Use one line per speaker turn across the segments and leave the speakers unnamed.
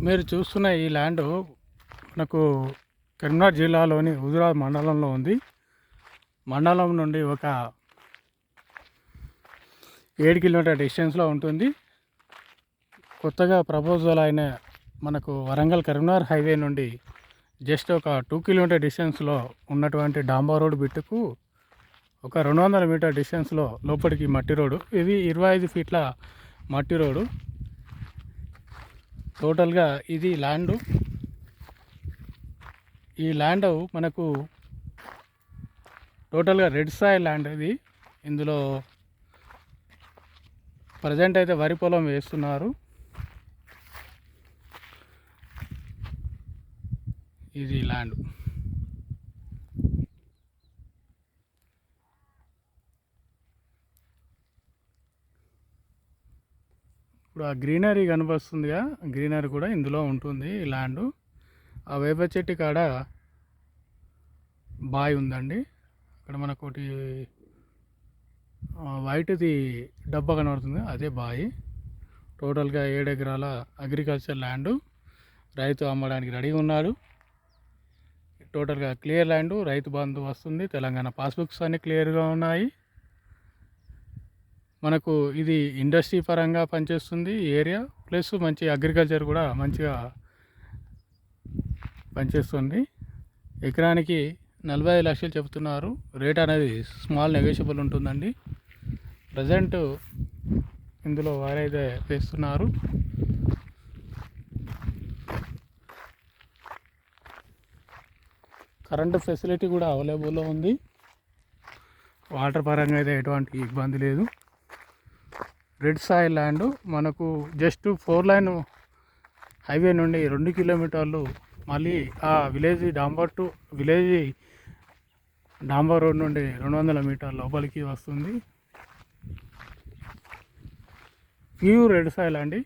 మీరు చూస్తున్న ఈ ల్యాండ్ మనకు కరీంనగర్ జిల్లాలోని హుజురాబాద్ మండలంలో ఉంది. మండలం నుండి ఒక 7 కిలోమీటర్ డిస్టెన్స్లో ఉంటుంది. కొత్తగా ప్రపోజల్ అయిన మనకు వరంగల్ కరీంనగర్ హైవే నుండి జస్ట్ ఒక 2 కిలోమీటర్ డిస్టెన్స్లో ఉన్నటువంటి డాంబర్ రోడ్ బిట్టుకు ఒక 200 మీటర్ డిస్టెన్స్లో లోపలికి మట్టి రోడ్డు. ఇది 25 ఫీట్ల మట్టి రోడ్డు. టోటల్గా ఇది ల్యాండ్. ఈ ల్యాండ్ మనకు టోటల్గా రెడ్ సాయిల్ ల్యాండ్. ఇది ఇందులో ప్రజెంట్ అయితే వరి పొలం వేస్తున్నారు. ఇది ల్యాండ్. ఇప్పుడు ఆ గ్రీనరీ కనిపిస్తుందిగా, గ్రీనరీ కూడా ఇందులో ఉంటుంది ఈ ల్యాండ్. ఆ వేప చెట్టు కాడ బాయ్ ఉందండి. అక్కడ మనకు ఒకటి వైట్ది డబ్బా కనబడుతుంది, అదే బాయ్. టోటల్గా 7 ఎకరాల అగ్రికల్చర్ ల్యాండ్. రైతు అమ్మడానికి రెడీగా ఉన్నాడు. టోటల్గా క్లియర్ ల్యాండ్. రైతు బంధు వస్తుంది. తెలంగాణ పాస్బుక్స్ అన్నీ క్లియర్గా ఉన్నాయి. మనకు ఇది ఇండస్ట్రీ పరంగా పనిచేస్తుంది ఏరియా, ప్లస్ మంచి అగ్రికల్చర్ కూడా మంచిగా పనిచేస్తుంది. ఎకరానికి 45 లక్షలు చెబుతున్నారు. రేట్ అనేది స్మాల్ నెగోషియబుల్ ఉంటుందండి. ప్రజెంట్ ఇందులో వారైతే వేస్తున్నారు. కరెంటు ఫెసిలిటీ కూడా అవైలబుల్లో ఉంది. వాటర్ పరంగా అయితే ఎటువంటి ఇబ్బంది లేదు. Red soil land. మనకు జస్ట్ 4 లైన్ హైవే నుండి 2 కిలోమీటర్లు, మళ్ళీ ఆ విలేజ్ డాంబర్ రోడ్ నుండి 200 మీటర్ల లోపలికి వస్తుంది. ప్యూర్ రెడ్ సాయిల్ అండి.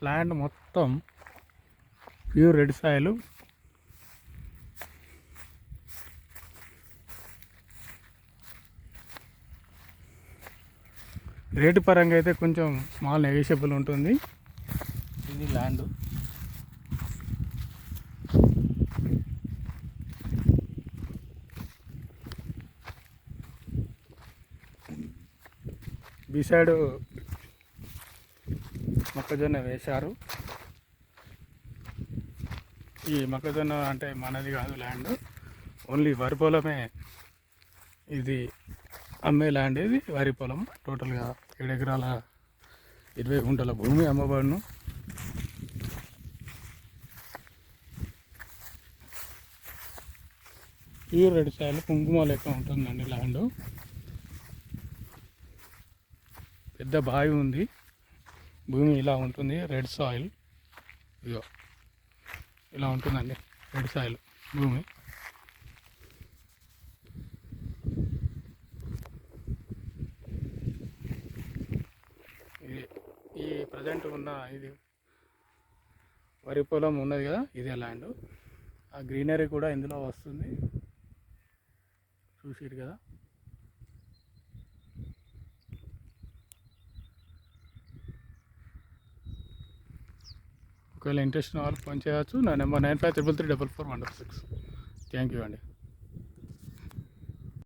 ల్యాండ్ మొత్తం ప్యూర్ రెడ్ సాయిల్. రేటు పరంగా అయితే కొంచెం స్మాల్ నెగోషియబుల్ ఉంటుంది. ఇది ల్యాండ్. సైడ్ మొక్కజొన్న వేశారు. ఈ మొక్కజొన్న అంటే మనది కాదు ల్యాండ్, ఓన్లీ వరి పొలమే. ఇది అమ్మే ల్యాండ్. ఇది వరి పొలం. టోటల్గా 7 ఎకరాల 20 గుంటల భూమి అమ్మబడును. ప్యూర్ రెడ్ సాయిల్, కుంకుమ లెక్క ఉంటుందండి ల్యాండ్. పెద్ద బావి ఉంది. భూమి ఇలా ఉంటుంది. రెడ్ సాయిల్ ఇదో ఇలా ఉంటుందండి. రెడ్ సాయిల్ భూమి. ఈ ప్రజెంట్ ఉన్న ఇది వరి పొలం ఉన్నది కదా, ఇదే ల్యాండ్. ఆ గ్రీనరీ కూడా ఇందులో వస్తుంది, చూసిరు కదా. ఒకవేళ ఇంట్రెస్ట్ ఉన్న వాళ్ళు ఫోన్ చేయవచ్చు. నా నెంబర్ 9533344166. థ్యాంక్ యూ అండి.